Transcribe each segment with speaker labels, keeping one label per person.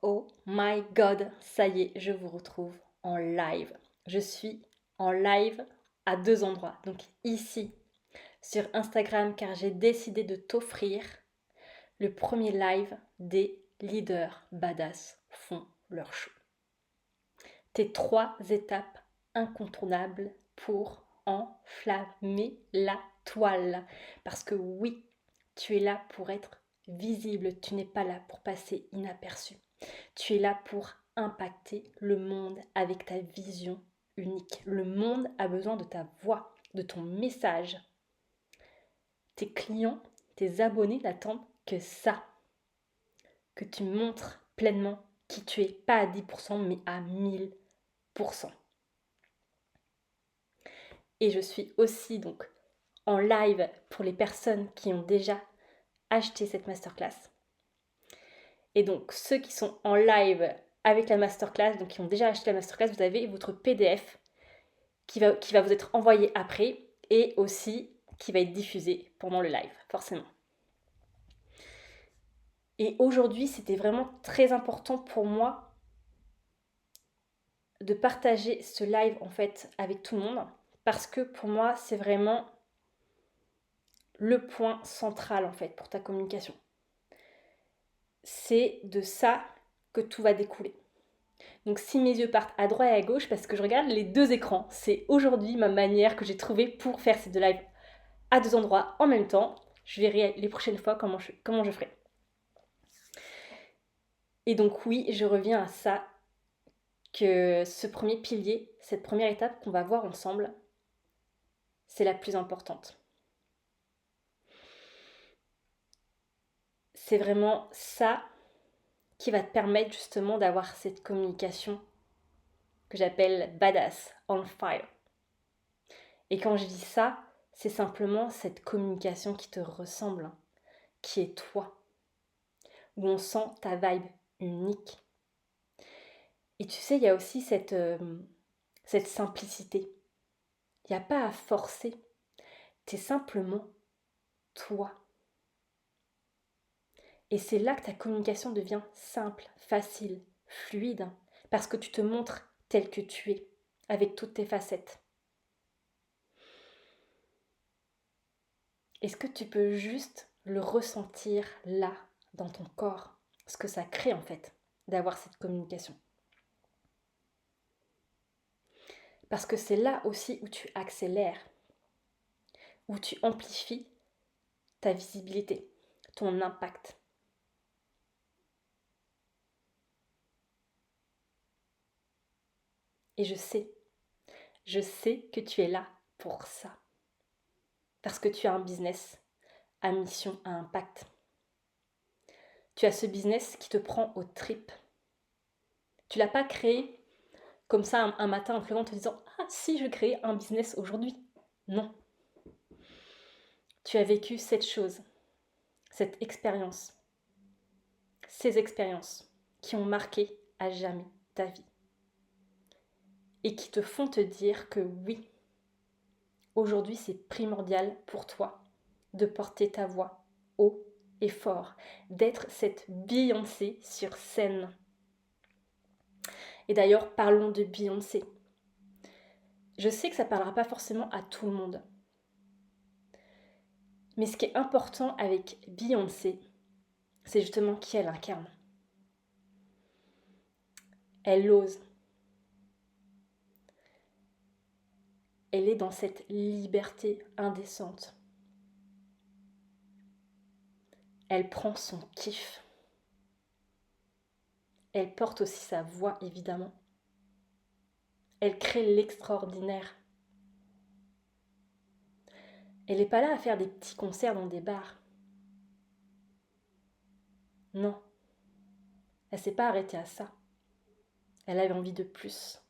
Speaker 1: Oh my god, ça y est, je vous retrouve en live. Je suis en live à deux endroits. Donc ici, sur Instagram, car j'ai décidé de t'offrir le premier live des leaders badass font leur show. Tes 3 étapes incontournables pour enflammer la toile. Parce que oui, tu es là pour être visible, tu n'es pas là pour passer inaperçu. Tu es là pour impacter le monde avec ta vision unique. Le monde a besoin de ta voix, de ton message. Tes clients, tes abonnés n'attendent que ça. Que tu montres pleinement qui tu es, pas à 10%, mais à 1000%. Et je suis aussi donc en live pour les personnes qui ont déjà acheté cette masterclass. Et donc ceux qui sont en live avec la masterclass, donc qui ont déjà acheté la masterclass, vous avez votre PDF qui va vous être envoyé après et aussi qui va être diffusé pendant le live, forcément. Et aujourd'hui, c'était vraiment très important pour moi de partager ce live en fait avec tout le monde parce que pour moi, c'est vraiment le point central en fait pour ta communication. C'est de ça que tout va découler. Donc si mes yeux partent à droite et à gauche, parce que je regarde les deux écrans, c'est aujourd'hui ma manière que j'ai trouvée pour faire ces deux lives à deux endroits en même temps. Je verrai les prochaines fois comment je ferai. Et donc oui, je reviens à ça, que ce premier pilier, cette première étape qu'on va voir ensemble, c'est la plus importante. C'est vraiment ça qui va te permettre justement d'avoir cette communication que j'appelle badass, on fire. Et quand je dis ça, c'est simplement cette communication qui te ressemble, qui est toi, où on sent ta vibe unique. Et tu sais, il y a aussi cette simplicité. Il n'y a pas à forcer. Tu es simplement toi. Et c'est là que ta communication devient simple, facile, fluide, parce que tu te montres tel que tu es, avec toutes tes facettes. Est-ce que tu peux juste le ressentir là, dans ton corps, ce que ça crée en fait, d'avoir cette communication? Parce que c'est là aussi où tu accélères, où tu amplifies ta visibilité, ton impact. Et je sais que tu es là pour ça. Parce que tu as un business à mission, à impact. Tu as ce business qui te prend aux tripes. Tu ne l'as pas créé comme ça un matin en te levant en te disant « Ah si, je vais créer un business aujourd'hui ». Non. Tu as vécu cette chose, cette expérience, ces expériences qui ont marqué à jamais ta vie. Et qui te font te dire que oui, aujourd'hui c'est primordial pour toi de porter ta voix haut et fort, d'être cette Beyoncé sur scène. Et d'ailleurs, parlons de Beyoncé. Je sais que ça ne parlera pas forcément à tout le monde. Mais ce qui est important avec Beyoncé, c'est justement qui elle incarne. Elle ose. Elle est dans cette liberté indécente. Elle prend son kiff. Elle porte aussi sa voix, évidemment. Elle crée l'extraordinaire. Elle n'est pas là à faire des petits concerts dans des bars. Non. Elle ne s'est pas arrêtée à ça. Elle avait envie de plus.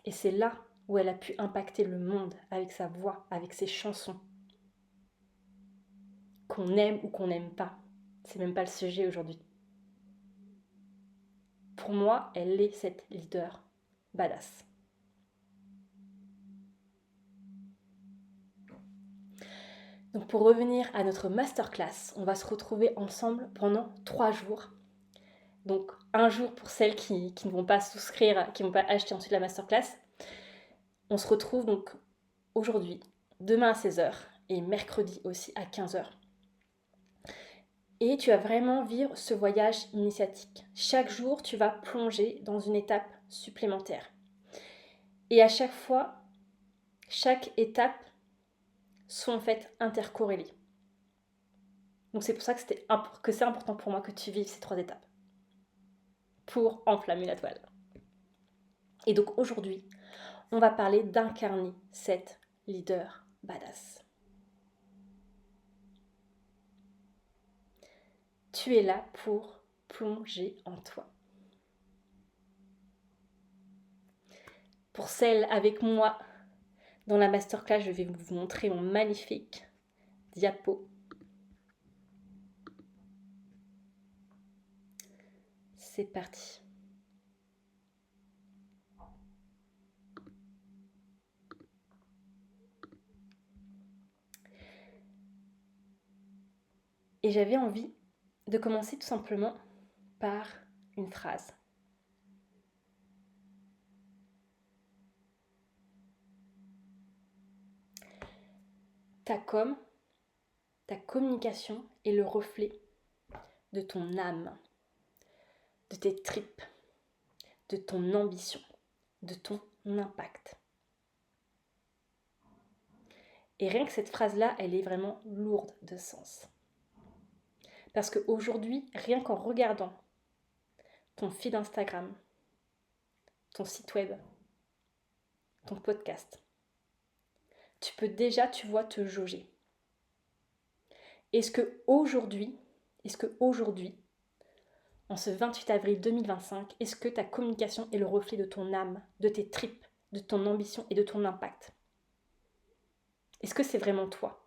Speaker 1: Et c'est là où elle a pu impacter le monde avec sa voix, avec ses chansons. Qu'on aime ou qu'on n'aime pas. C'est même pas le sujet aujourd'hui. Pour moi, elle est cette leader badass. Donc pour revenir à notre masterclass, on va se retrouver ensemble pendant 3 jours. Donc un jour pour celles qui ne vont pas souscrire, qui ne vont pas acheter ensuite la masterclass. On se retrouve donc aujourd'hui, demain à 16h et mercredi aussi à 15h. Et tu vas vraiment vivre ce voyage initiatique. Chaque jour, tu vas plonger dans une étape supplémentaire. Et à chaque fois, chaque étape sont en fait intercorrélées. Donc c'est pour ça que c'est important pour moi que tu vives ces 3 étapes pour enflammer la toile. Et donc aujourd'hui, on va parler d'incarner cette leader badass. Tu es là pour plonger en toi. Pour celles avec moi dans la masterclass, je vais vous montrer mon magnifique diapo. C'est parti. Et j'avais envie de commencer tout simplement par une phrase. Ta communication est le reflet de ton âme, de tes tripes, de ton ambition, de ton impact. Et rien que cette phrase-là, elle est vraiment lourde de sens. Parce qu'aujourd'hui, rien qu'en regardant ton feed Instagram, ton site web, ton podcast, tu peux déjà, tu vois, te jauger. Est-ce que aujourd'hui, en ce 28 avril 2025, est-ce que ta communication est le reflet de ton âme, de tes tripes, de ton ambition et de ton impact? Est-ce que c'est vraiment toi?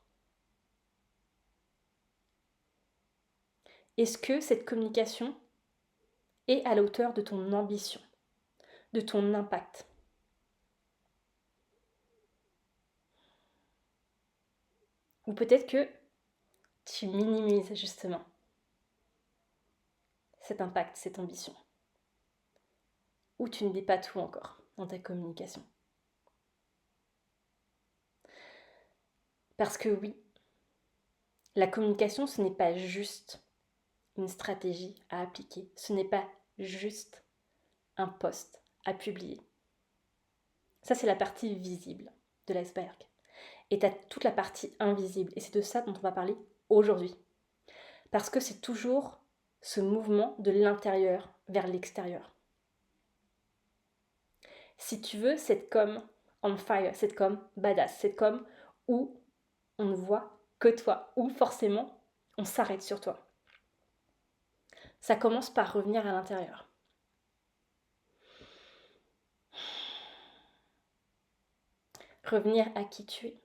Speaker 1: Est-ce que cette communication est à la hauteur de ton ambition, de ton impact? Ou peut-être que tu minimises justement cet impact, cette ambition. Ou tu ne dis pas tout encore dans ta communication. Parce que oui, la communication, ce n'est pas juste une stratégie à appliquer. Ce n'est pas juste un post à publier. Ça, c'est la partie visible de l'iceberg. Et tu as toute la partie invisible. Et c'est de ça dont on va parler aujourd'hui. Parce que c'est toujours ce mouvement de l'intérieur vers l'extérieur. Si tu veux cette com on fire, cette com badass, cette com où on ne voit que toi, où forcément on s'arrête sur toi. Ça commence par revenir à l'intérieur. Revenir à qui tu es.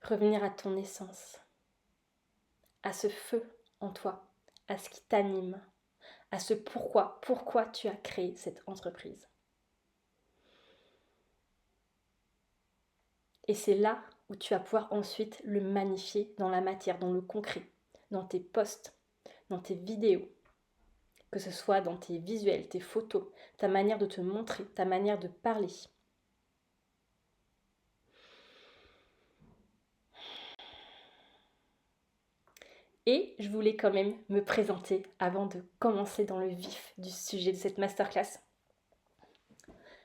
Speaker 1: Revenir à ton essence. À ce feu en toi. À ce qui t'anime. À ce pourquoi tu as créé cette entreprise. Et c'est là où tu vas pouvoir ensuite le magnifier dans la matière, dans le concret, dans tes posts, dans tes vidéos, que ce soit dans tes visuels, tes photos, ta manière de te montrer, ta manière de parler. Et je voulais quand même me présenter avant de commencer dans le vif du sujet de cette masterclass.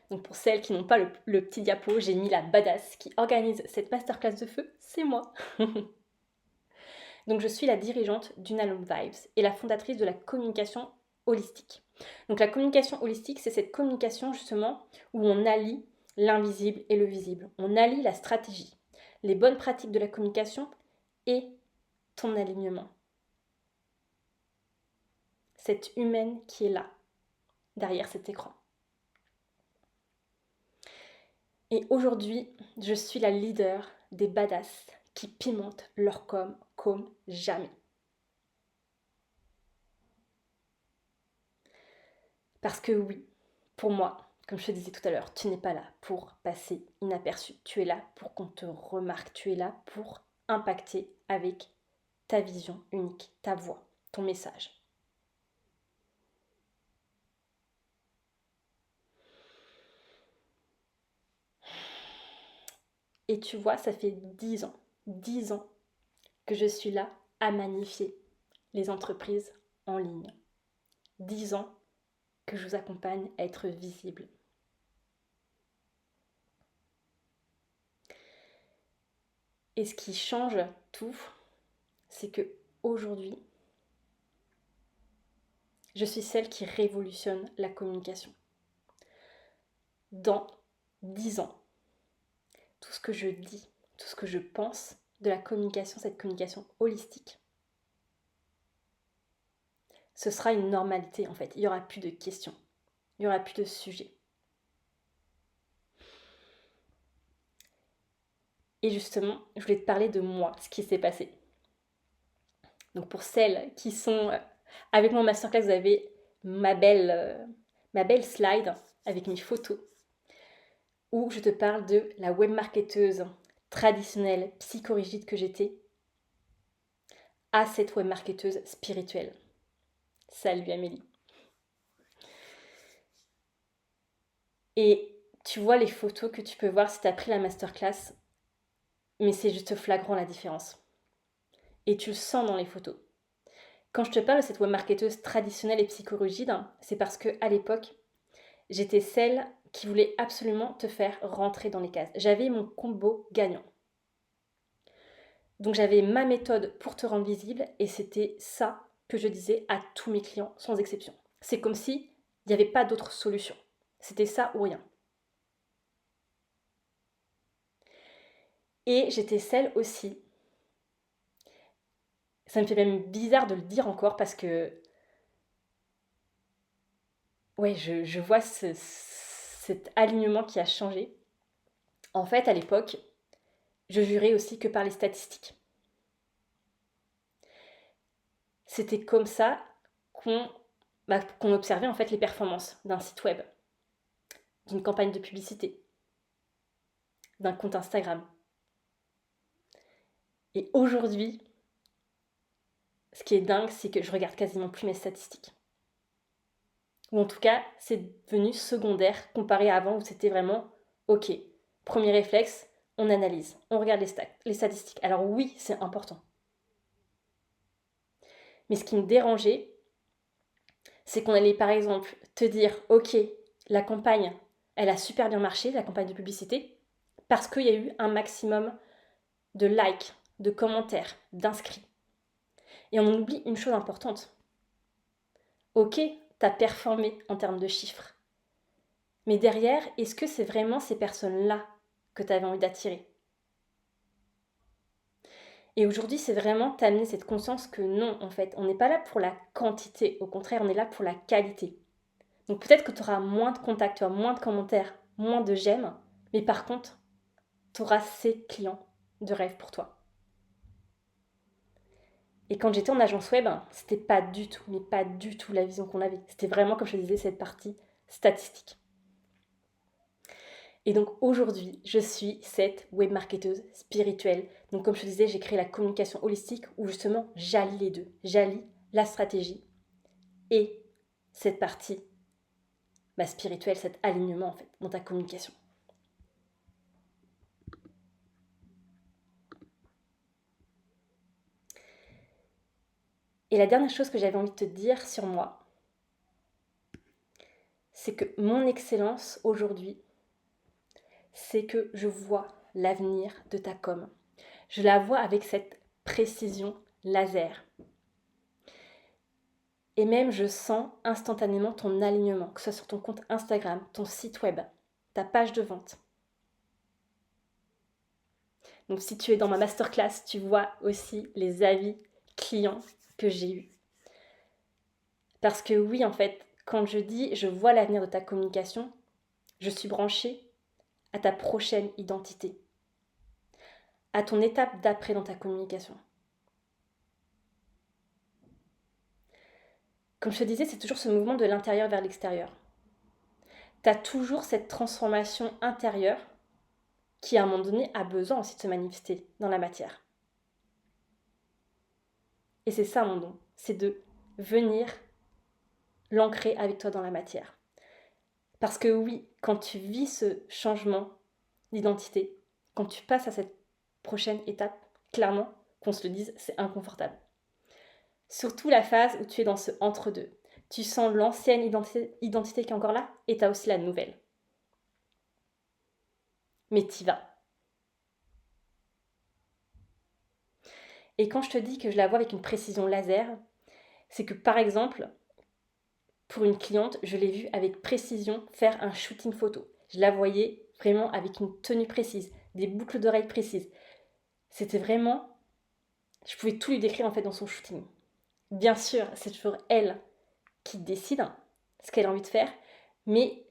Speaker 1: Donc pour celles qui n'ont pas le petit diapo, j'ai mis la badass qui organise cette masterclass de feu, c'est moi. Donc je suis la dirigeante d'Unalome Vibes et la fondatrice de la communication holistique. Donc la communication holistique, c'est cette communication justement où on allie l'invisible et le visible. On allie la stratégie, les bonnes pratiques de la communication et ton alignement. Cette humaine qui est là, derrière cet écran. Et aujourd'hui, je suis la leader des badass qui pimentent leur com comme jamais. Parce que oui, pour moi, comme je te disais tout à l'heure, tu n'es pas là pour passer inaperçu. Tu es là pour qu'on te remarque. Tu es là pour impacter avec ta vision unique, ta voix, ton message. Et tu vois, ça fait 10 ans que je suis là à magnifier les entreprises en ligne. 10 ans que je vous accompagne à être visible. Et ce qui change tout, c'est que aujourd'hui, je suis celle qui révolutionne la communication. Dans 10 ans, tout ce que je dis, tout ce que je pense de la communication, cette communication holistique, ce sera une normalité en fait. Il n'y aura plus de questions, il n'y aura plus de sujets. Et justement, je voulais te parler de moi, ce qui s'est passé. Donc pour celles qui sont avec mon masterclass, vous avez ma belle slide avec mes photos où je te parle de la webmarketeuse traditionnelle, psychorigide que j'étais à cette webmarketeuse spirituelle. Salut Amélie. Et tu vois les photos que tu peux voir si tu as pris la masterclass, mais c'est juste flagrant la différence. Et tu le sens dans les photos. Quand je te parle de cette webmarketeuse traditionnelle et psychorigide, c'est parce qu'à l'époque, j'étais celle qui voulait absolument te faire rentrer dans les cases. J'avais mon combo gagnant. Donc j'avais ma méthode pour te rendre visible et c'était ça que je disais à tous mes clients sans exception. C'est comme si il n'y avait pas d'autre solution. C'était ça ou rien. Et j'étais celle aussi, ça me fait même bizarre de le dire encore parce que ouais, je vois cet alignement qui a changé. En fait, à l'époque, je jurais aussi que par les statistiques. C'était comme ça qu'on observait en fait les performances d'un site web, d'une campagne de publicité, d'un compte Instagram. Et aujourd'hui, ce qui est dingue, c'est que je regarde quasiment plus mes statistiques. Ou en tout cas, c'est devenu secondaire comparé à avant où c'était vraiment, ok, premier réflexe, on analyse, on regarde les statistiques. Alors oui, c'est important. Mais ce qui me dérangeait, c'est qu'on allait par exemple te dire, ok, la campagne, elle a super bien marché, la campagne de publicité, parce qu'il y a eu un maximum de likes, de commentaires, d'inscrits. Et on oublie une chose importante. Ok, t'as performé en termes de chiffres. Mais derrière, est-ce que c'est vraiment ces personnes-là que tu avais envie d'attirer? Et aujourd'hui, c'est vraiment t'amener cette conscience que non, en fait, on n'est pas là pour la quantité, au contraire, on est là pour la qualité. Donc peut-être que tu auras moins de contacts, tu auras moins de commentaires, moins de j'aime, mais par contre, tu auras ces clients de rêve pour toi. Et quand j'étais en agence web, c'était pas du tout, mais pas du tout la vision qu'on avait. C'était vraiment, comme je te disais, cette partie statistique. Et donc aujourd'hui, je suis cette webmarketeuse spirituelle. Donc comme je te disais, j'ai créé la communication holistique où justement j'allie les deux. J'allie la stratégie et cette partie spirituelle, cet alignement en fait dans ta communication. Et la dernière chose que j'avais envie de te dire sur moi, c'est que mon excellence aujourd'hui, c'est que je vois l'avenir de ta com. Je la vois avec cette précision laser. Et même je sens instantanément ton alignement, que ce soit sur ton compte Instagram, ton site web, ta page de vente. Donc si tu es dans ma masterclass, tu vois aussi les avis clients que j'ai eus. Parce que oui, en fait, quand je dis je vois l'avenir de ta communication, je suis branchée à ta prochaine identité, à ton étape d'après dans ta communication. Comme je te disais, c'est toujours ce mouvement de l'intérieur vers l'extérieur. Tu as toujours cette transformation intérieure qui, à un moment donné, a besoin aussi de se manifester dans la matière. Et c'est ça mon don, c'est de venir l'ancrer avec toi dans la matière. Parce que oui, quand tu vis ce changement d'identité, quand tu passes à cette prochaine étape, clairement, qu'on se le dise, c'est inconfortable. Surtout la phase où tu es dans ce entre-deux. Tu sens l'ancienne identité qui est encore là et tu as aussi la nouvelle. Mais t'y vas. Et quand je te dis que je la vois avec une précision laser, c'est que par exemple, pour une cliente, je l'ai vue avec précision faire un shooting photo. Je la voyais vraiment avec une tenue précise, des boucles d'oreilles précises. C'était vraiment... Je pouvais tout lui décrire en fait dans son shooting. Bien sûr, c'est toujours elle qui décide ce qu'elle a envie de faire, mais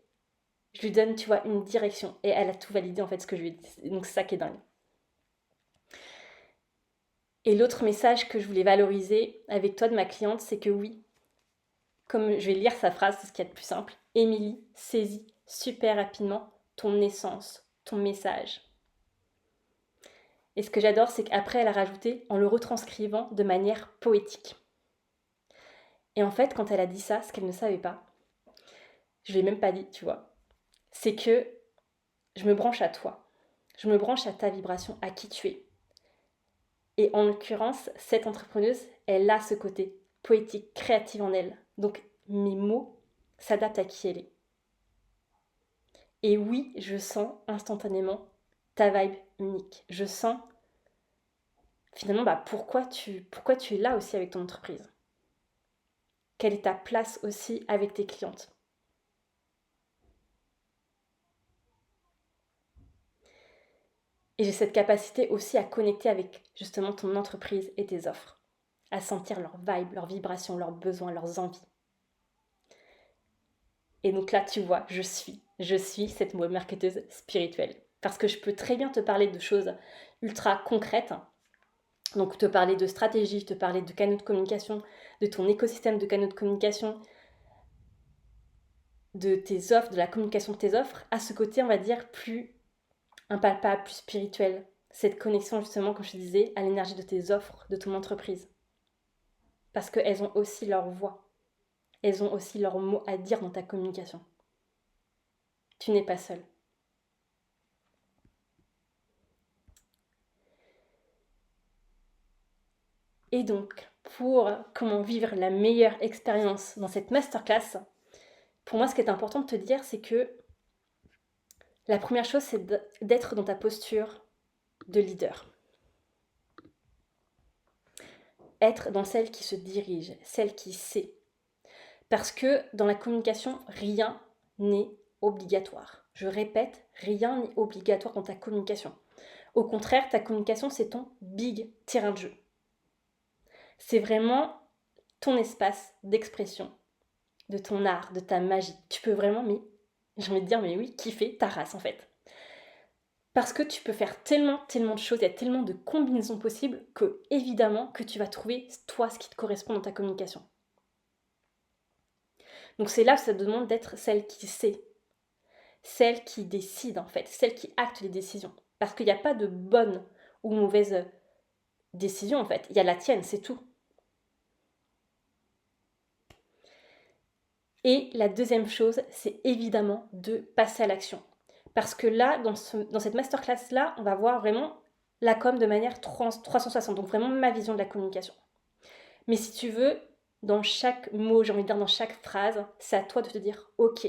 Speaker 1: je lui donne, tu vois, une direction et elle a tout validé en fait ce que je lui ai dit. Donc c'est ça qui est dingue. Et l'autre message que je voulais valoriser avec toi de ma cliente, c'est que oui, comme je vais lire sa phrase, c'est ce qu'il y a de plus simple. Émilie saisit super rapidement ton essence, ton message. Et ce que j'adore, c'est qu'après, elle a rajouté en le retranscrivant de manière poétique. Et en fait, quand elle a dit ça, ce qu'elle ne savait pas, je ne l'ai même pas dit, tu vois, c'est que je me branche à toi. Je me branche à ta vibration, à qui tu es. Et en l'occurrence, cette entrepreneuse, elle a ce côté poétique, créatif en elle. Donc mes mots s'adaptent à qui elle est. Et oui, je sens instantanément ta vibe unique. Je sens finalement pourquoi tu es là aussi avec ton entreprise. Quelle est ta place aussi avec tes clientes. Et j'ai cette capacité aussi à connecter avec justement ton entreprise et tes offres, à sentir leur vibe, leurs vibrations, leurs besoins, leurs envies. Et donc là, tu vois, je suis cette marketeuse spirituelle. Parce que je peux très bien te parler de choses ultra concrètes. Donc te parler de stratégie, te parler de canaux de communication, de ton écosystème de canaux de communication, de tes offres, de la communication de tes offres, à ce côté, on va dire, plus impalpable, plus spirituel. Cette connexion, justement, comme je te disais, à l'énergie de tes offres, de ton entreprise. Parce qu'elles ont aussi leur voix. Elles ont aussi leurs mots à dire dans ta communication. Tu n'es pas seule. Et donc, pour comment vivre la meilleure expérience dans cette masterclass, pour moi, ce qui est important de te dire, c'est que la première chose, c'est d'être dans ta posture de leader. Être dans celle qui se dirige, celle qui sait. Parce que dans la communication, rien n'est obligatoire. Je répète, rien n'est obligatoire dans ta communication. Au contraire, ta communication, c'est ton big terrain de jeu. C'est vraiment ton espace d'expression, de ton art, de ta magie. Tu peux vraiment, mais j'ai envie de dire, mais oui, kiffer ta race en fait. Parce que tu peux faire tellement de choses, il y a tellement de combinaisons possibles que, évidemment, que tu vas trouver, toi, ce qui te correspond dans ta communication. Donc c'est là où ça te demande d'être celle qui sait, celle qui décide en fait, celle qui acte les décisions. Parce qu'il n'y a pas de bonne ou mauvaise décision en fait, il y a la tienne, c'est tout. Et la deuxième chose, c'est évidemment de passer à l'action. Parce que là, dans cette masterclass-là, on va voir vraiment la com de manière 360, donc vraiment ma vision de la communication. Mais si tu veux, dans chaque mot, j'ai envie de dire dans chaque phrase, c'est à toi de te dire, ok,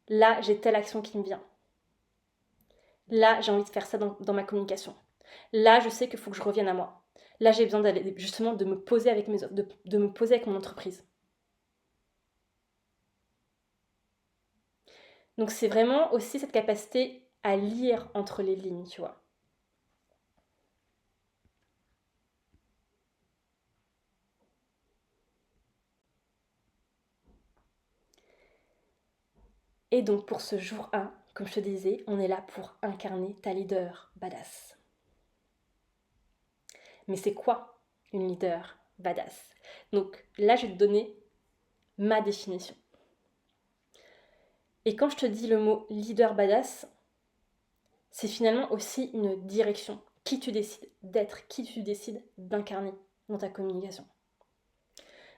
Speaker 1: là j'ai telle action qui me vient. Là j'ai envie de faire ça dans ma communication. Là je sais qu'il faut que je revienne à moi. Là j'ai besoin d'aller justement de me poser avec mes offres, de me poser avec mon entreprise. Donc c'est vraiment aussi cette capacité à lire entre les lignes, tu vois. Et donc pour ce jour 1, comme je te disais, on est là pour incarner ta leader badass. Mais c'est quoi une leader badass? Donc là, je vais te donner ma définition. Et quand je te dis le mot leader badass, c'est finalement aussi une direction qui tu décides d'être, qui tu décides d'incarner dans ta communication.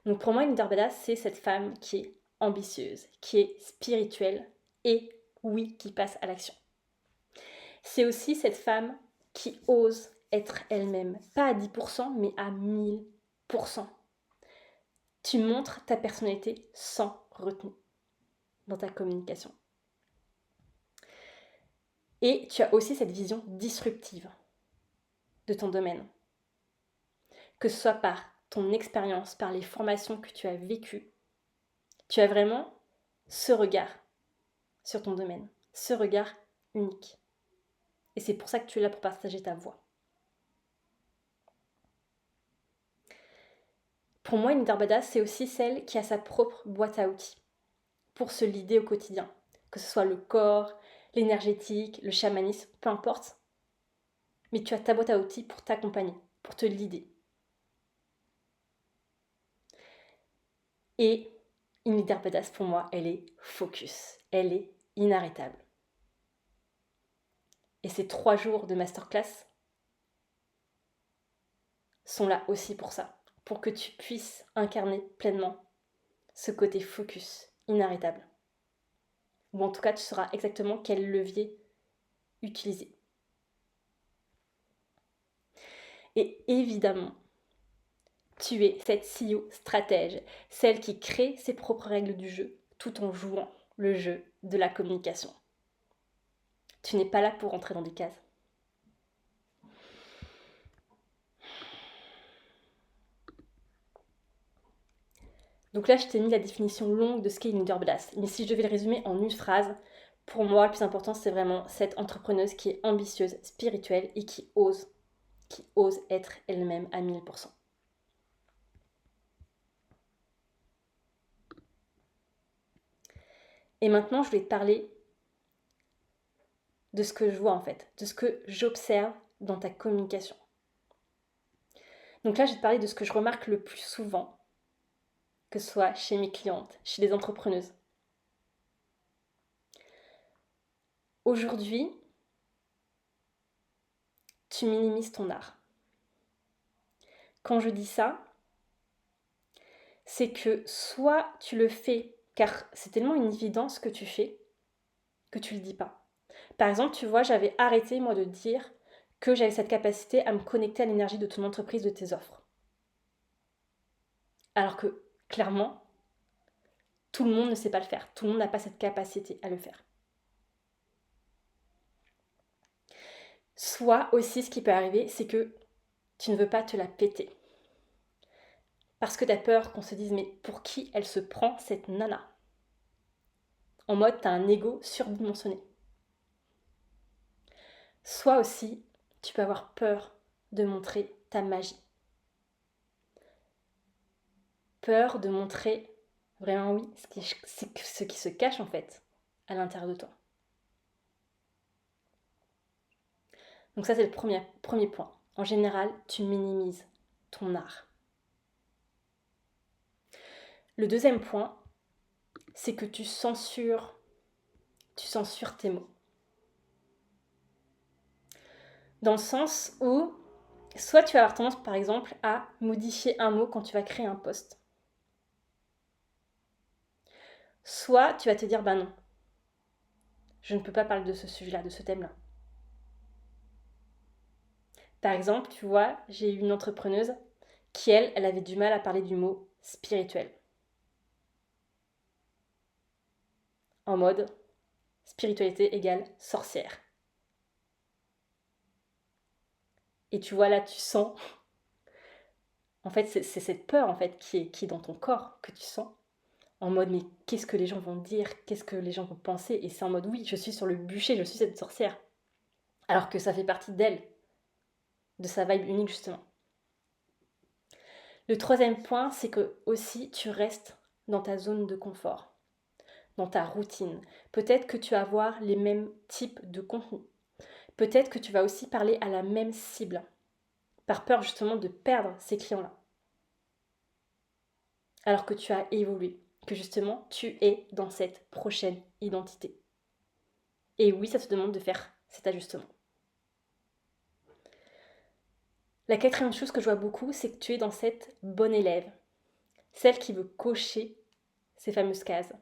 Speaker 1: Donc pour moi, une leader badass, c'est cette femme qui est ambitieuse, qui est spirituelle et, oui, qui passe à l'action. C'est aussi cette femme qui ose être elle-même, pas à 10%, mais à 1000%. Tu montres ta personnalité sans retenue dans ta communication. Et tu as aussi cette vision disruptive de ton domaine. Que ce soit par ton expérience, par les formations que tu as vécues, tu as vraiment ce regard sur ton domaine, ce regard unique. Et c'est pour ça que tu es là pour partager ta voix. Pour moi, une leader badass, c'est aussi celle qui a sa propre boîte à outils pour se leader au quotidien. Que ce soit le corps, l'énergétique, le chamanisme, peu importe. Mais tu as ta boîte à outils pour t'accompagner, pour te leader. Et une leader badass, pour moi, elle est focus. Elle est inarrêtable. Et ces 3 jours de masterclass sont là aussi pour ça. Pour que tu puisses incarner pleinement ce côté focus, inarrêtable. Ou en tout cas, tu sauras exactement quel levier utiliser. Et évidemment, tu es cette CEO stratège, celle qui crée ses propres règles du jeu, tout en jouant le jeu de la communication. Tu n'es pas là pour rentrer dans des cases. Donc là, je t'ai mis la définition longue de ce qu'est une leader badass. Mais si je devais le résumer en une phrase, pour moi, le plus important, c'est vraiment cette entrepreneuse qui est ambitieuse, spirituelle et qui ose être elle-même à 1000%. Et maintenant, je vais te parler de ce que je vois en fait, de ce que j'observe dans ta communication. Donc là, je vais te parler de ce que je remarque le plus souvent, que ce soit chez mes clientes, chez les entrepreneuses. Aujourd'hui, tu minimises ton art. Quand je dis ça, c'est que soit tu le fais, car c'est tellement une évidence que tu fais, que tu le dis pas. Par exemple, tu vois, j'avais arrêté moi de dire que j'avais cette capacité à me connecter à l'énergie de ton entreprise, de tes offres. Alors que, clairement, tout le monde ne sait pas le faire. Tout le monde n'a pas cette capacité à le faire. Soit aussi, ce qui peut arriver, c'est que tu ne veux pas te la péter. Parce que tu as peur qu'on se dise, mais pour qui elle se prend cette nana? En mode, tu as un ego surdimensionné. Soit aussi, tu peux avoir peur de montrer ta magie. Peur de montrer vraiment, oui, ce qui se cache en fait à l'intérieur de toi. Donc ça, c'est le premier point. En général, tu minimises ton art. Le deuxième point, c'est que tu censures tes mots. Dans le sens où, soit tu vas avoir tendance, par exemple, à modifier un mot quand tu vas créer un post. Soit tu vas te dire, bah non, je ne peux pas parler de ce sujet-là, de ce thème-là. Par exemple, tu vois, j'ai eu une entrepreneuse qui, elle avait du mal à parler du mot spirituel. En mode, spiritualité égale sorcière. Et tu vois, là, tu sens, en fait, c'est cette peur, en fait, qui est dans ton corps, que tu sens. En mode, mais qu'est-ce que les gens vont dire? Qu'est-ce que les gens vont penser? Et c'est en mode, oui, je suis sur le bûcher, je suis cette sorcière. Alors que ça fait partie d'elle, de sa vibe unique, justement. Le troisième point, c'est que aussi, tu restes dans ta zone de confort, dans ta routine. Peut-être que tu vas avoir les mêmes types de contenu. Peut-être que tu vas aussi parler à la même cible, par peur justement de perdre ces clients-là. Alors que tu as évolué, que justement tu es dans cette prochaine identité. Et oui, ça te demande de faire cet ajustement. La quatrième chose que je vois beaucoup, c'est que tu es dans cette bonne élève, celle qui veut cocher ces fameuses cases.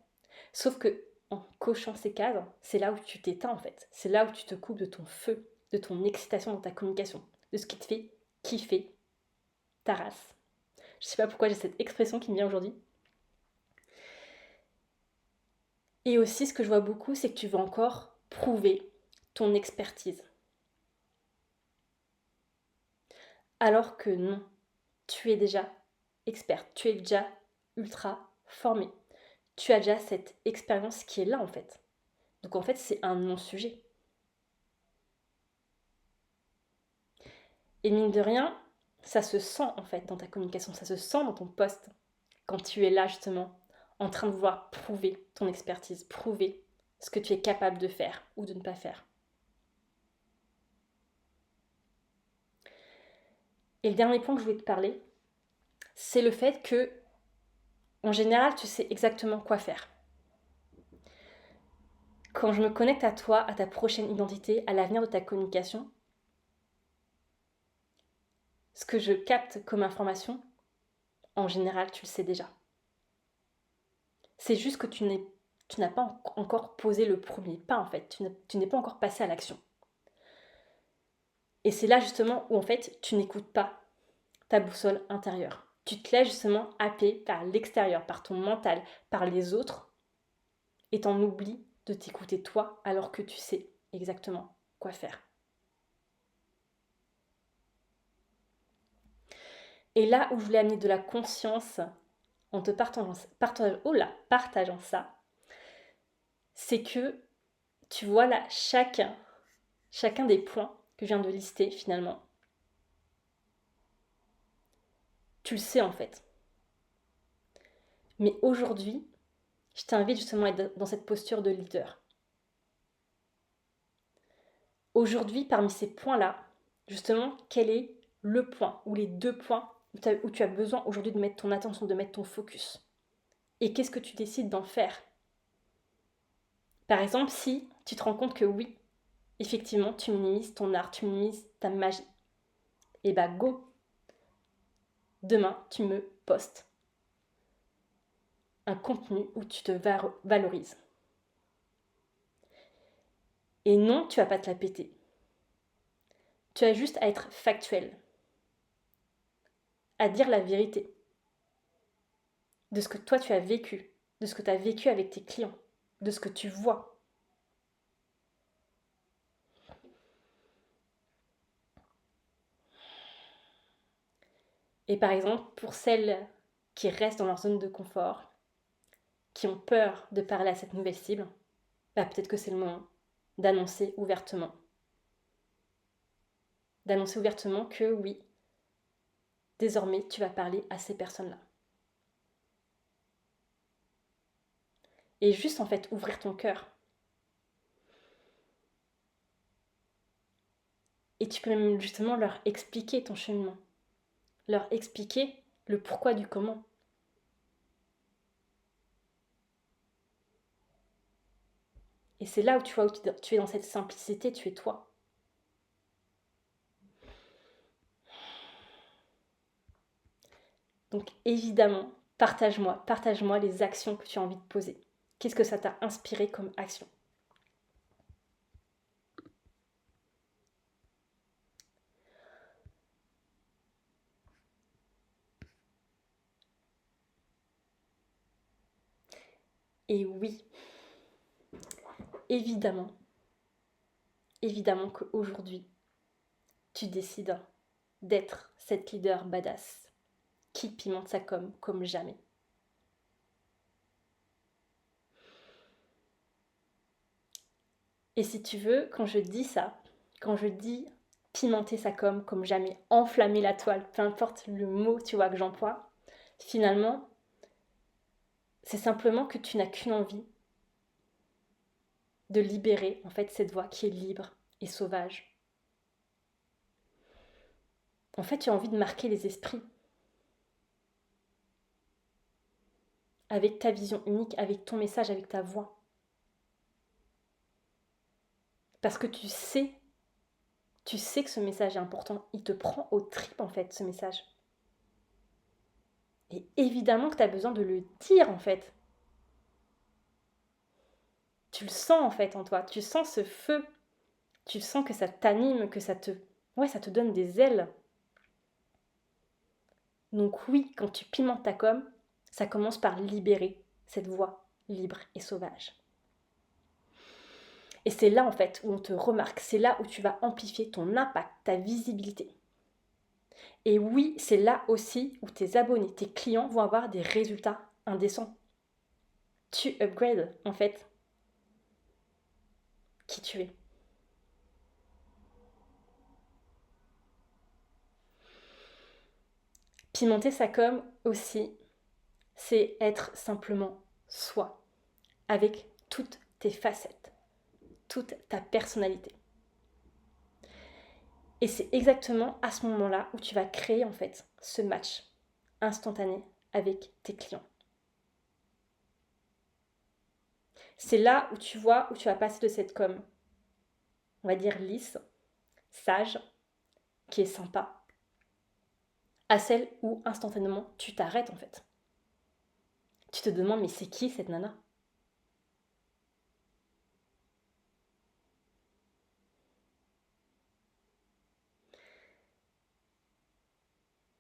Speaker 1: Sauf que en cochant ces cases, c'est là où tu t'éteins en fait. C'est là où tu te coupes de ton feu, de ton excitation dans ta communication, de ce qui te fait kiffer ta race. Je sais pas pourquoi j'ai cette expression qui me vient aujourd'hui. Et aussi, ce que je vois beaucoup, c'est que tu veux encore prouver ton expertise. Alors que non, tu es déjà experte, tu es déjà ultra formée. Tu as déjà cette expérience qui est là en fait. Donc en fait, c'est un non-sujet. Et mine de rien, ça se sent en fait dans ta communication, ça se sent dans ton poste quand tu es là justement en train de vouloir prouver ton expertise, prouver ce que tu es capable de faire ou de ne pas faire. Et le dernier point que je voulais te parler, c'est le fait que, en général, tu sais exactement quoi faire. Quand je me connecte à toi, à ta prochaine identité, à l'avenir de ta communication, ce que je capte comme information, en général, tu le sais déjà. C'est juste que tu n'as pas encore posé le premier pas, en fait. Tu n'es pas encore passé à l'action. Et c'est là, justement, où, en fait, tu n'écoutes pas ta boussole intérieure. Tu te laisses, justement, happer par l'extérieur, par ton mental, par les autres, et t'en oublies de t'écouter toi, alors que tu sais exactement quoi faire. Et là où je voulais amener de la conscience en te partageant ça, c'est que tu vois là chacun des points que je viens de lister finalement. Tu le sais en fait. Mais aujourd'hui, je t'invite justement à être dans cette posture de leader. Aujourd'hui, parmi ces points-là, justement, quel est le point ou les deux points où tu as besoin aujourd'hui de mettre ton attention, de mettre ton focus? Et qu'est-ce que tu décides d'en faire? Par exemple, si tu te rends compte que oui, effectivement, tu minimises ton art, tu minimises ta magie, et bah go! Demain, tu me postes un contenu où tu te valorises. Et non, tu vas pas te la péter. Tu as juste à être factuel, à dire la vérité de ce que toi tu as vécu, de ce que tu as vécu avec tes clients, de ce que tu vois. Et par exemple, pour celles qui restent dans leur zone de confort, qui ont peur de parler à cette nouvelle cible, bah peut-être que c'est le moment d'annoncer ouvertement. D'annoncer ouvertement que oui, désormais tu vas parler à ces personnes-là. Et juste en fait ouvrir ton cœur. Et tu peux même justement leur expliquer ton cheminement, leur expliquer le pourquoi du comment. Et c'est là où tu vois, où tu es dans cette simplicité, tu es toi. Donc évidemment, partage-moi les actions que tu as envie de poser. Qu'est-ce que ça t'a inspiré comme action? Et oui, évidemment, évidemment qu'aujourd'hui, tu décides d'être cette leader badass qui pimente sa com comme jamais. Et si tu veux, quand je dis ça, quand je dis pimenter sa com comme jamais, enflammer la toile, peu importe le mot tu vois que j'emploie, finalement, c'est simplement que tu n'as qu'une envie de libérer en fait cette voix qui est libre et sauvage. En fait, tu as envie de marquer les esprits avec ta vision unique, avec ton message, avec ta voix. Parce que tu sais Tu sais que ce message est important. Il te prend aux tripes, en fait, ce message. Et évidemment que tu as besoin de le dire, en fait. Tu le sens, en fait, en toi. Tu sens ce feu. Tu sens que ça t'anime, que ça te... Ouais, ça te donne des ailes. Donc oui, quand tu pimentes ta com, ça commence par libérer cette voix libre et sauvage. Et c'est là en fait où on te remarque, c'est là où tu vas amplifier ton impact, ta visibilité. Et oui, c'est là aussi où tes abonnés, tes clients vont avoir des résultats indécents. Tu upgrades en fait qui tu es. Pimenter sa com aussi, c'est être simplement soi, avec toutes tes facettes, toute ta personnalité. Et c'est exactement à ce moment-là où tu vas créer en fait ce match instantané avec tes clients. C'est là où tu vois où tu vas passer de cette com, on va dire lisse, sage, qui est sympa, à celle où instantanément tu t'arrêtes en fait. Tu te demandes mais c'est qui cette nana?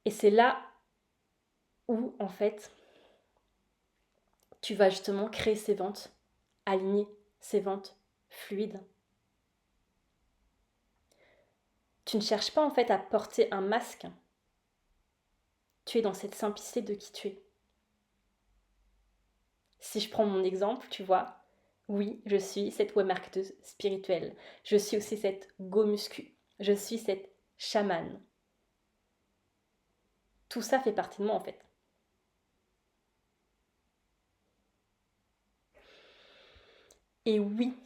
Speaker 1: Et c'est là où en fait tu vas justement créer ces ventes alignées, ces ventes fluides. Tu ne cherches pas en fait à porter un masque. Tu es dans cette simplicité de qui tu es. Si je prends mon exemple, tu vois, oui, je suis cette webmarketeuse spirituelle. Je suis aussi cette go muscu. Je suis cette chamane. Tout ça fait partie de moi en fait. Et oui,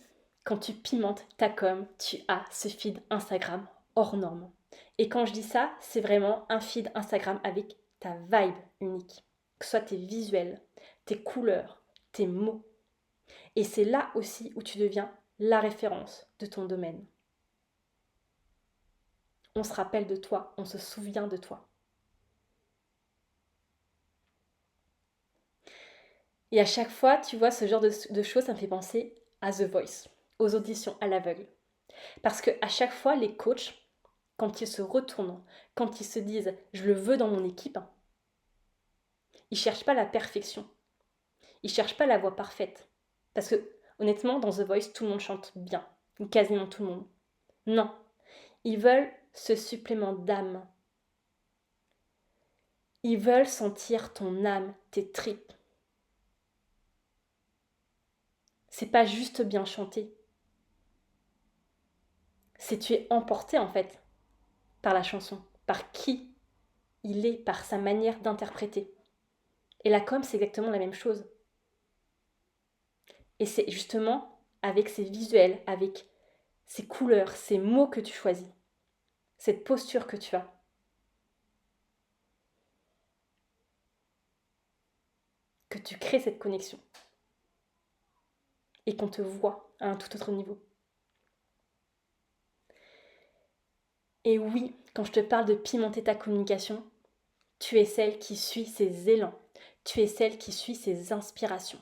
Speaker 1: quand tu pimentes ta com, tu as ce feed Instagram hors norme. Et quand je dis ça, c'est vraiment un feed Instagram avec ta vibe unique. Que ce soit tes visuels, tes couleurs, tes mots. Et c'est là aussi où tu deviens la référence de ton domaine. On se rappelle de toi, on se souvient de toi. Et à chaque fois, tu vois, ce genre de choses, ça me fait penser à The Voice, aux auditions à l'aveugle. Parce qu'à chaque fois, les coachs, quand ils se retournent, quand ils se disent je le veux dans mon équipe, ils ne cherchent pas la perfection. Ils ne cherchent pas la voix parfaite. Parce que honnêtement, dans The Voice, tout le monde chante bien. Ou quasiment tout le monde. Non. Ils veulent ce supplément d'âme. Ils veulent sentir ton âme, tes tripes. C'est pas juste bien chanter. C'est tu es emporté en fait par la chanson, par qui il est, par sa manière d'interpréter. Et la com, c'est exactement la même chose. Et c'est justement avec ces visuels, avec ces couleurs, ces mots que tu choisis, cette posture que tu as, que tu crées cette connexion et qu'on te voit à un tout autre niveau. Et oui, quand je te parle de pimenter ta communication, tu es celle qui suit ses élans, tu es celle qui suit ses inspirations.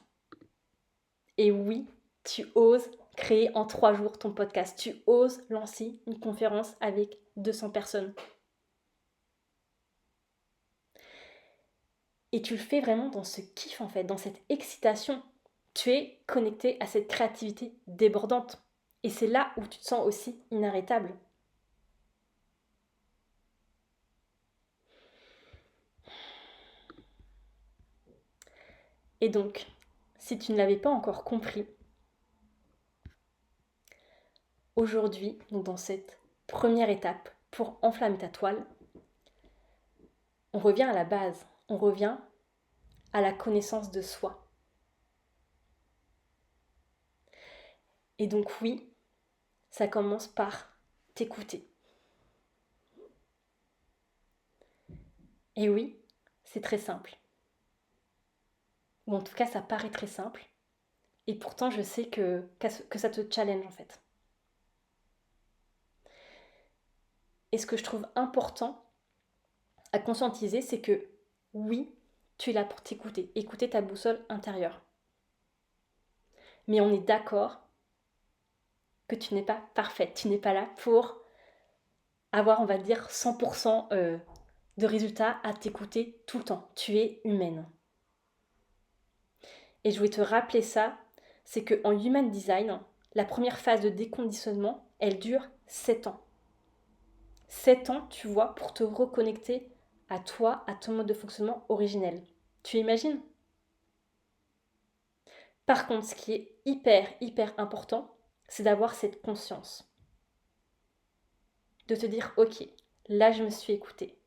Speaker 1: Et oui, tu oses créer en 3 jours ton podcast, tu oses lancer une conférence avec 200 personnes. Et tu le fais vraiment dans ce kiff en fait, dans cette excitation. Tu es connecté à cette créativité débordante. Et c'est là où tu te sens aussi inarrêtable. Et donc, si tu ne l'avais pas encore compris, aujourd'hui, donc dans cette première étape pour enflammer ta toile, on revient à la base, on revient à la connaissance de soi. Et donc oui, ça commence par t'écouter. Et oui, c'est très simple. Ou en tout cas, ça paraît très simple. Et pourtant, je sais que ça te challenge en fait. Et ce que je trouve important à conscientiser, c'est que oui, tu es là pour t'écouter, écouter ta boussole intérieure. Mais on est d'accord que tu n'es pas parfaite, tu n'es pas là pour avoir, on va dire, 100% de résultats à t'écouter tout le temps. Tu es humaine. Et je voulais te rappeler ça, c'est qu'en Human Design, la première phase de déconditionnement, elle dure 7 ans. 7 ans, tu vois, pour te reconnecter à toi, à ton mode de fonctionnement originel. Tu imagines? Par contre, ce qui est hyper important, c'est d'avoir cette conscience. De te dire, ok, là je me suis écoutée.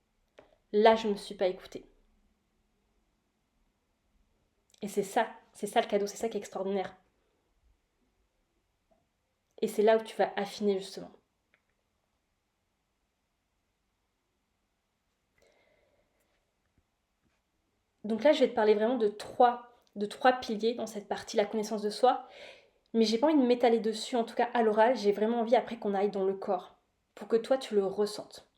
Speaker 1: Là je ne me suis pas écoutée. Et c'est ça le cadeau, c'est ça qui est extraordinaire. Et c'est là où tu vas affiner justement. Donc là, je vais te parler vraiment de trois piliers dans cette partie, la connaissance de soi. Mais j'ai pas envie de m'étaler dessus, en tout cas à l'oral, j'ai vraiment envie après qu'on aille dans le corps, pour que toi tu le ressentes.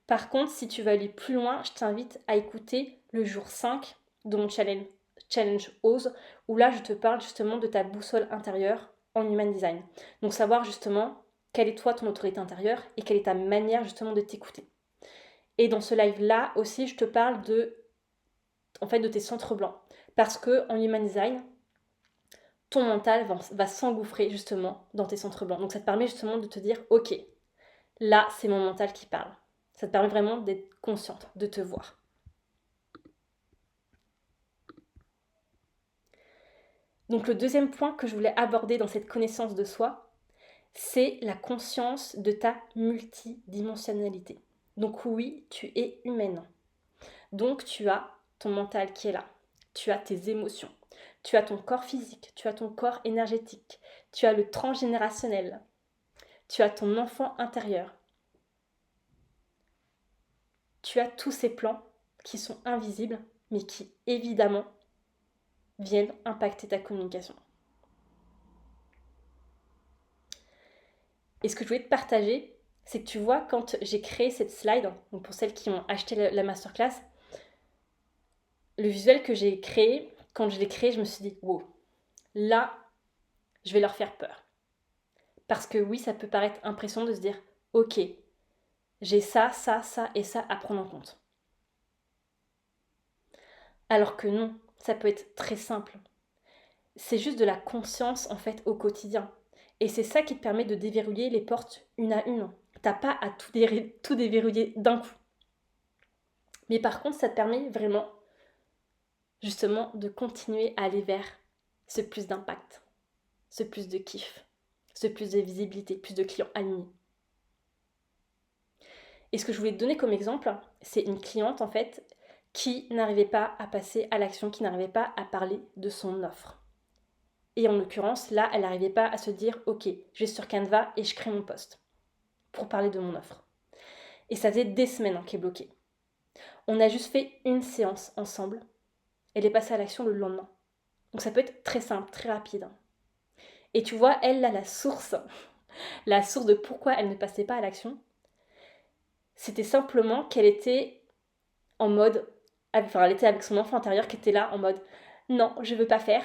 Speaker 1: Par contre, si tu veux aller plus loin, je t'invite à écouter le jour 5 de mon challenge Ose, où là je te parle justement de ta boussole intérieure en Human Design. Donc savoir justement quelle est toi ton autorité intérieure et quelle est ta manière justement de t'écouter. Et dans ce live-là aussi, je te parle de tes centres blancs. Parce que en Human Design, ton mental va s'engouffrer justement dans tes centres blancs. Donc ça te permet justement de te dire, ok, là c'est mon mental qui parle. Ça te permet vraiment d'être consciente, de te voir. Donc le deuxième point que je voulais aborder dans cette connaissance de soi, c'est la conscience de ta multidimensionnalité. Donc oui, tu es humaine. Donc tu as ton mental qui est là. Tu as tes émotions. Tu as ton corps physique. Tu as ton corps énergétique. Tu as le transgénérationnel. Tu as ton enfant intérieur. Tu as tous ces plans qui sont invisibles, mais qui évidemment viennent impacter ta communication. Et ce que je voulais te partager, c'est que tu vois, quand j'ai créé cette slide, donc pour celles qui ont acheté la masterclass, le visuel que j'ai créé, quand je l'ai créé, je me suis dit, wow, là, je vais leur faire peur. Parce que oui, ça peut paraître impressionnant de se dire, ok, j'ai ça et ça à prendre en compte. Alors que non, ça peut être très simple. C'est juste de la conscience en fait au quotidien. Et c'est ça qui te permet de déverrouiller les portes une à une. T'as pas à tout déverrouiller d'un coup. Mais par contre, ça te permet vraiment justement de continuer à aller vers ce plus d'impact, ce plus de kiff, ce plus de visibilité, plus de clients alignés. Et ce que je voulais te donner comme exemple, c'est une cliente en fait qui n'arrivait pas à passer à l'action, qui n'arrivait pas à parler de son offre. Et en l'occurrence, là, elle n'arrivait pas à se dire « Ok, je vais sur Canva et je crée mon post pour parler de mon offre. » Et ça faisait des semaines qu'elle est bloquée. On a juste fait une séance ensemble. Elle est passée à l'action le lendemain. Donc ça peut être très simple, très rapide. Et tu vois, elle, là, la source de pourquoi elle ne passait pas à l'action, c'était simplement qu'elle était en mode... Enfin, elle était avec son enfant intérieur qui était là en mode « Non, je veux pas faire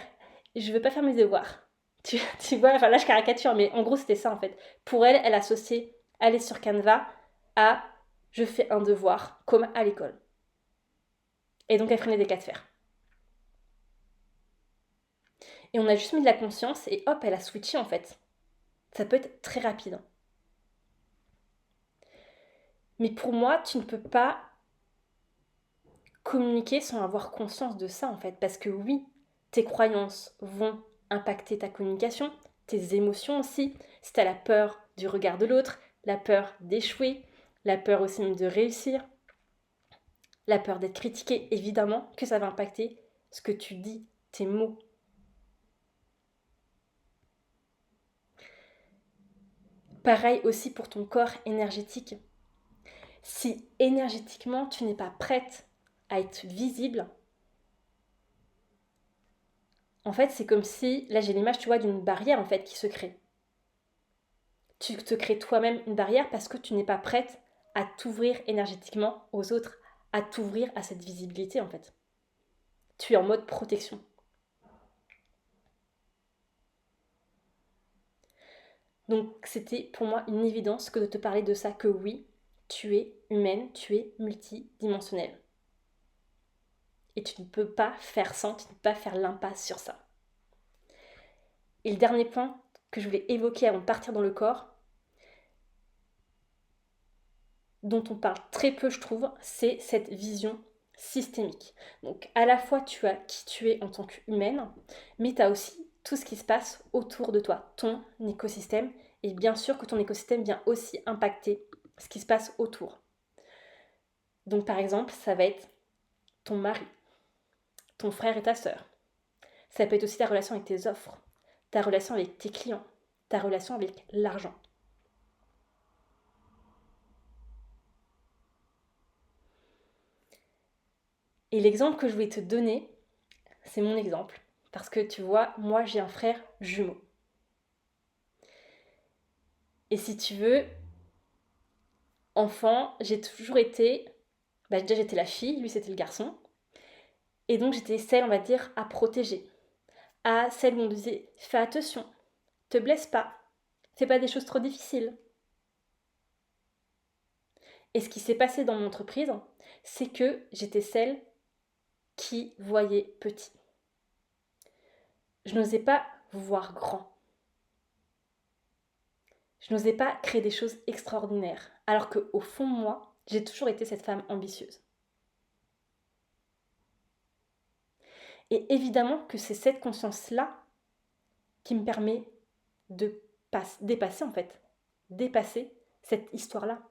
Speaker 1: mes devoirs. » Tu vois, enfin là je caricature, mais en gros c'était ça en fait. Pour elle, elle associait aller sur Canva à je fais un devoir, comme à l'école. Et donc elle prenait des cas de fer. Et on a juste mis de la conscience et hop, elle a switché en fait. Ça peut être très rapide. Mais pour moi, tu ne peux pas communiquer sans avoir conscience de ça en fait. Parce que oui, tes croyances vont impacter ta communication, tes émotions aussi. Si tu as la peur du regard de l'autre, la peur d'échouer, la peur aussi même de réussir, la peur d'être critiqué, évidemment que ça va impacter ce que tu dis, tes mots. Pareil aussi pour ton corps énergétique. Si énergétiquement tu n'es pas prête à être visible, en fait c'est comme si, là j'ai l'image tu vois d'une barrière en fait qui se crée. Tu te crées toi-même une barrière parce que tu n'es pas prête à t'ouvrir énergétiquement aux autres, à t'ouvrir à cette visibilité en fait. Tu es en mode protection. Donc c'était pour moi une évidence que de te parler de ça, que oui, tu es humaine, tu es multidimensionnelle. Et tu ne peux pas faire sans, tu ne peux pas faire l'impasse sur ça. Et le dernier point que je voulais évoquer avant de partir dans le corps, dont on parle très peu je trouve, c'est cette vision systémique. Donc à la fois tu as qui tu es en tant qu'humaine, mais tu as aussi tout ce qui se passe autour de toi, ton écosystème, et bien sûr que ton écosystème vient aussi impacter ce qui se passe autour. Donc par exemple, ça va être ton mari, ton frère et ta sœur. Ça peut être aussi ta relation avec tes offres, ta relation avec tes clients, ta relation avec l'argent. Et l'exemple que je voulais te donner, c'est mon exemple. Parce que tu vois, moi j'ai un frère jumeau. Et si tu veux, enfant, j'ai toujours été... déjà j'étais la fille, lui c'était le garçon. Et donc j'étais celle, on va dire, à protéger. À celle où on disait, fais attention, te blesse pas, fais pas des choses trop difficiles. Et ce qui s'est passé dans mon entreprise, c'est que j'étais celle qui voyait petit. Je n'osais pas voir grand. Je n'osais pas créer des choses extraordinaires. Alors qu'au fond de moi, j'ai toujours été cette femme ambitieuse. Et évidemment que c'est cette conscience-là qui me permet de dépasser en fait. Dépasser cette histoire-là.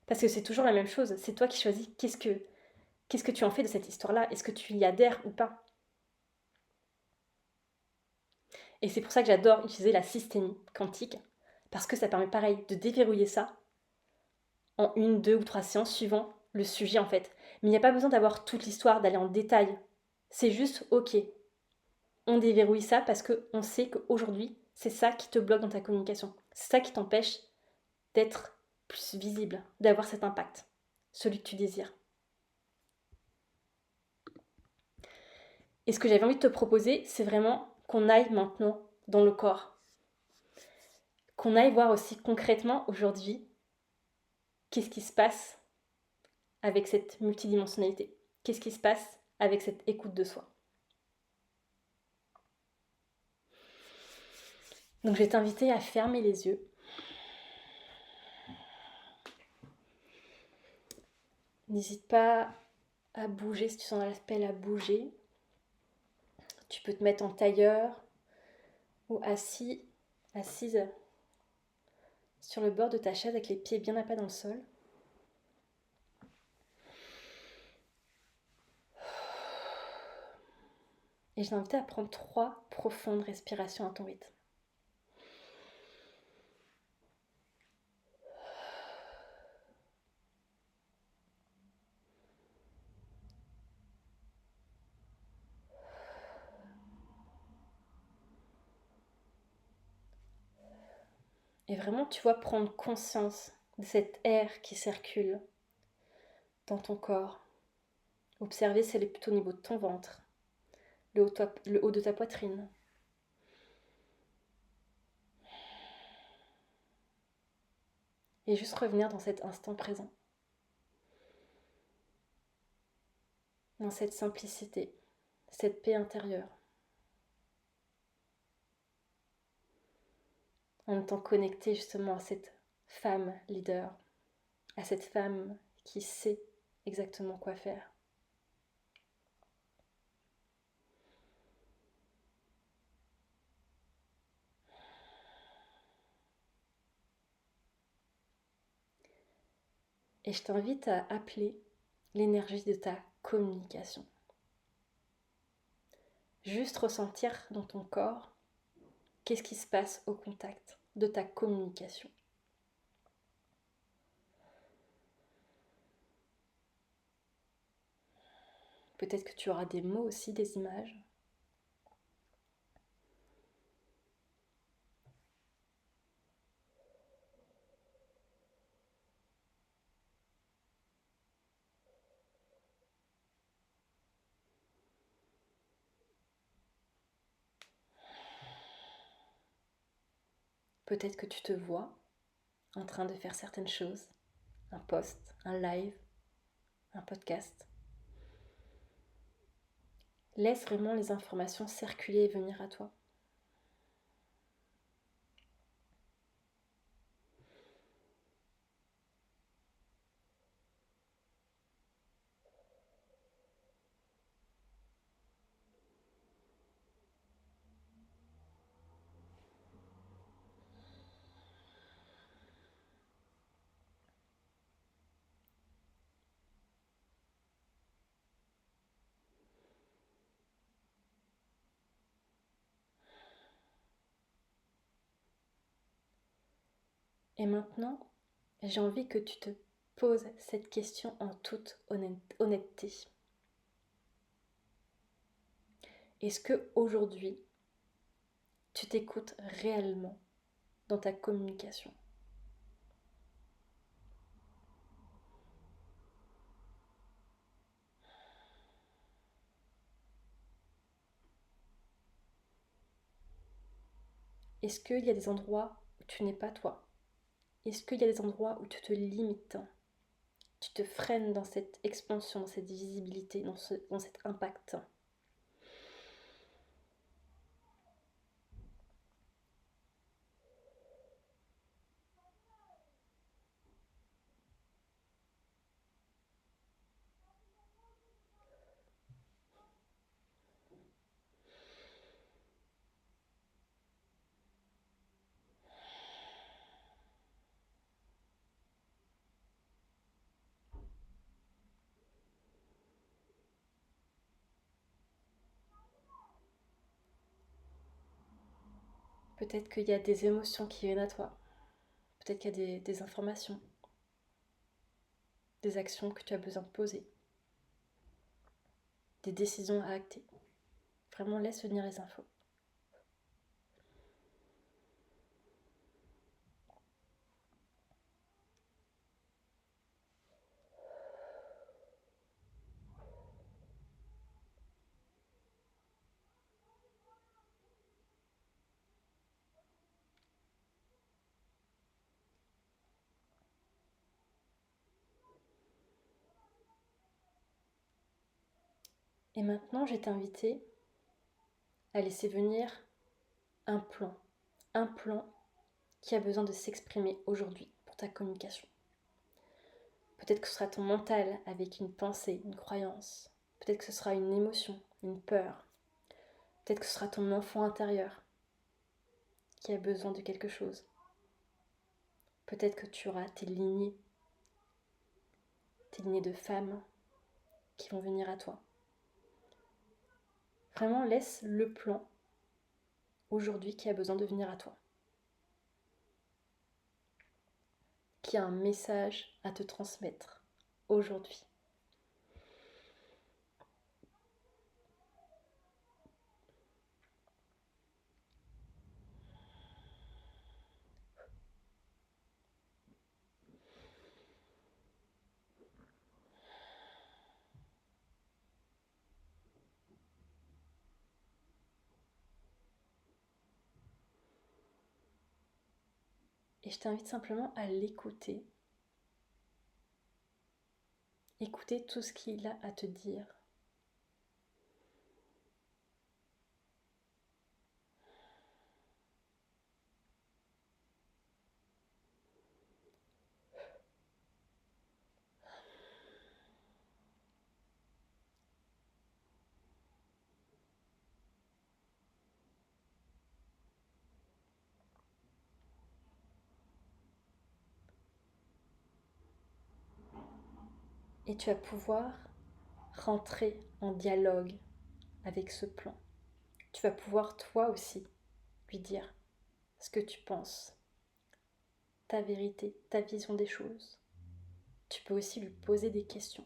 Speaker 1: Parce que c'est toujours la même chose. C'est toi qui choisis qu'est-ce que tu en fais de cette histoire-là. Est-ce que tu y adhères ou pas? Et c'est pour ça que j'adore utiliser la systémie quantique. Parce que ça permet pareil de déverrouiller ça en 1, 2 ou 3 séances suivant le sujet en fait. Mais il n'y a pas besoin d'avoir toute l'histoire, d'aller en détail. C'est juste, ok, on déverrouille ça parce qu'on sait qu'aujourd'hui, c'est ça qui te bloque dans ta communication. C'est ça qui t'empêche d'être plus visible, d'avoir cet impact, celui que tu désires. Et ce que j'avais envie de te proposer, c'est vraiment qu'on aille maintenant dans le corps. Qu'on aille voir aussi concrètement aujourd'hui qu'est-ce qui se passe avec cette multidimensionnalité. Qu'est-ce qui se passe avec cette écoute de soi. Donc je vais t'inviter à fermer les yeux. N'hésite pas à bouger si tu sens l'appel à bouger. Tu peux te mettre en tailleur ou assise sur le bord de ta chaise avec les pieds bien à plat dans le sol. Et je t'invite à prendre 3 profondes respirations à ton rythme. Et vraiment, tu vois, prendre conscience de cet air qui circule dans ton corps. Observer si elle est plutôt au niveau de ton ventre, le haut de ta poitrine. Et juste revenir dans cet instant présent. Dans cette simplicité, cette paix intérieure. En étant connecté justement à cette femme leader, à cette femme qui sait exactement quoi faire. Et je t'invite à appeler l'énergie de ta communication. Juste ressentir dans ton corps qu'est-ce qui se passe au contact de ta communication. Peut-être que tu auras des mots aussi, des images. Peut-être que tu te vois en train de faire certaines choses, un post, un live, un podcast. Laisse vraiment les informations circuler et venir à toi. Et maintenant, j'ai envie que tu te poses cette question en toute honnêteté. Est-ce que aujourd'hui, tu t'écoutes réellement dans ta communication? Est-ce qu'il y a des endroits où tu n'es pas toi? Est-ce qu'il y a des endroits où tu te limites? Tu te freines dans cette expansion, dans cette visibilité, dans cet impact? Peut-être qu'il y a des émotions qui viennent à toi. Peut-être qu'il y a des informations, des actions que tu as besoin de poser, des décisions à acter. Vraiment, laisse venir les infos. Et maintenant, je vais t'inviter à laisser venir un plan qui a besoin de s'exprimer aujourd'hui pour ta communication. Peut-être que ce sera ton mental avec une pensée, une croyance. Peut-être que ce sera une émotion, une peur. Peut-être que ce sera ton enfant intérieur qui a besoin de quelque chose. Peut-être que tu auras tes lignées de femmes qui vont venir à toi. Vraiment, laisse le plan aujourd'hui qui a besoin de venir à toi. Qui a un message à te transmettre aujourd'hui. Et je t'invite simplement à l'écouter. Écouter tout ce qu'il a à te dire. Et tu vas pouvoir rentrer en dialogue avec ce plan. Tu vas pouvoir toi aussi lui dire ce que tu penses, ta vérité, ta vision des choses. Tu peux aussi lui poser des questions.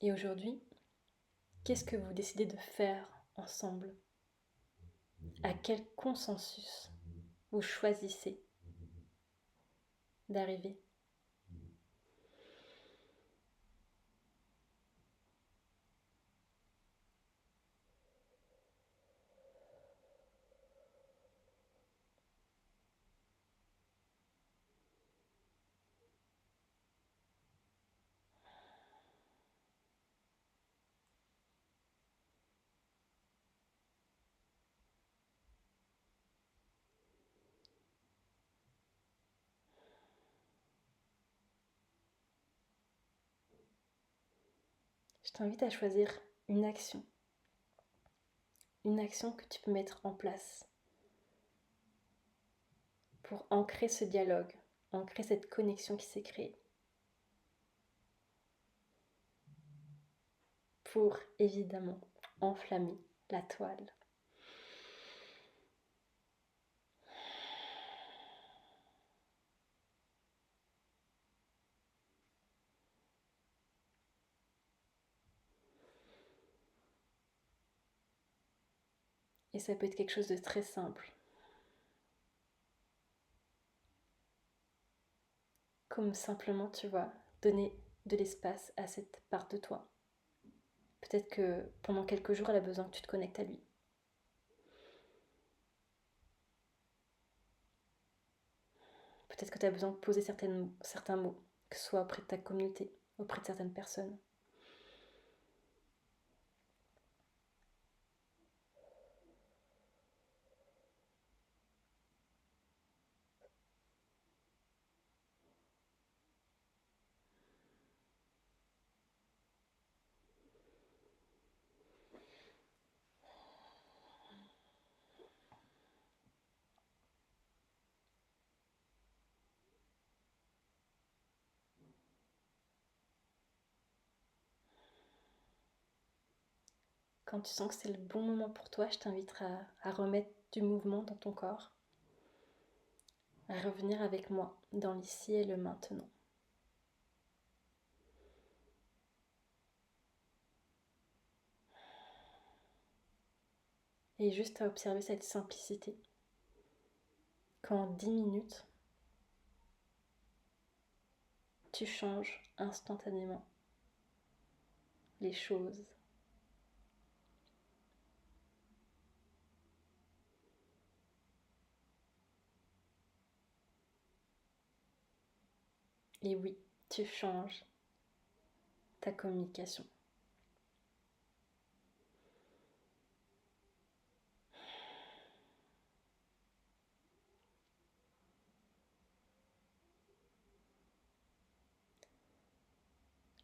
Speaker 1: Et aujourd'hui, qu'est-ce que vous décidez de faire ensemble? À quel consensus vous choisissez d'arriver? Je t'invite à choisir une action que tu peux mettre en place pour ancrer ce dialogue, ancrer cette connexion qui s'est créée, pour évidemment enflammer la toile. Et ça peut être quelque chose de très simple, comme simplement, tu vois, donner de l'espace à cette part de toi. Peut-être que pendant quelques jours, elle a besoin que tu te connectes à lui. Peut-être que tu as besoin de poser certains mots, que ce soit auprès de ta communauté, auprès de certaines personnes. Quand tu sens que c'est le bon moment pour toi, je t'inviterai à remettre du mouvement dans ton corps, à revenir avec moi dans l'ici et le maintenant. Et juste à observer cette simplicité. Qu'en 10 minutes, tu changes instantanément les choses. Et oui, tu changes ta communication.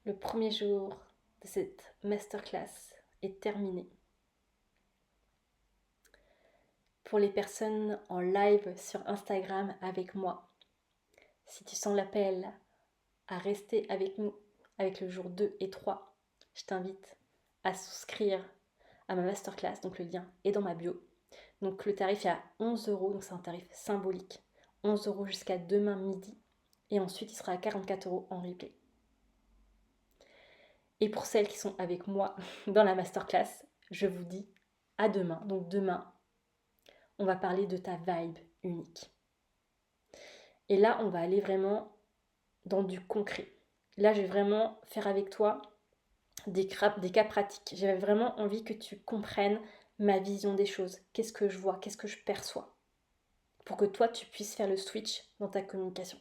Speaker 1: Le premier jour de cette masterclass est terminé. Pour les personnes en live sur Instagram avec moi, si tu sens l'appel à rester avec nous avec le jour 2 et 3, je t'invite à souscrire à ma masterclass, donc le lien est dans ma bio. Donc le tarif est à 11 €, donc c'est un tarif symbolique. 11 € jusqu'à demain midi. Et ensuite, il sera à 44 € en replay. Et pour celles qui sont avec moi dans la masterclass, je vous dis à demain. Donc demain, on va parler de ta vibe unique. Et là, on va aller vraiment dans du concret. Là, je vais vraiment faire avec toi des cas pratiques. J'avais vraiment envie que tu comprennes ma vision des choses. Qu'est-ce que je vois, qu'est-ce que je perçois. Pour que toi, tu puisses faire le switch dans ta communication.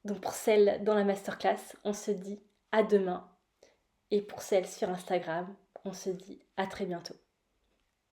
Speaker 1: Donc pour celles dans la masterclass, on se dit à demain. Et pour celles sur Instagram, on se dit à très bientôt.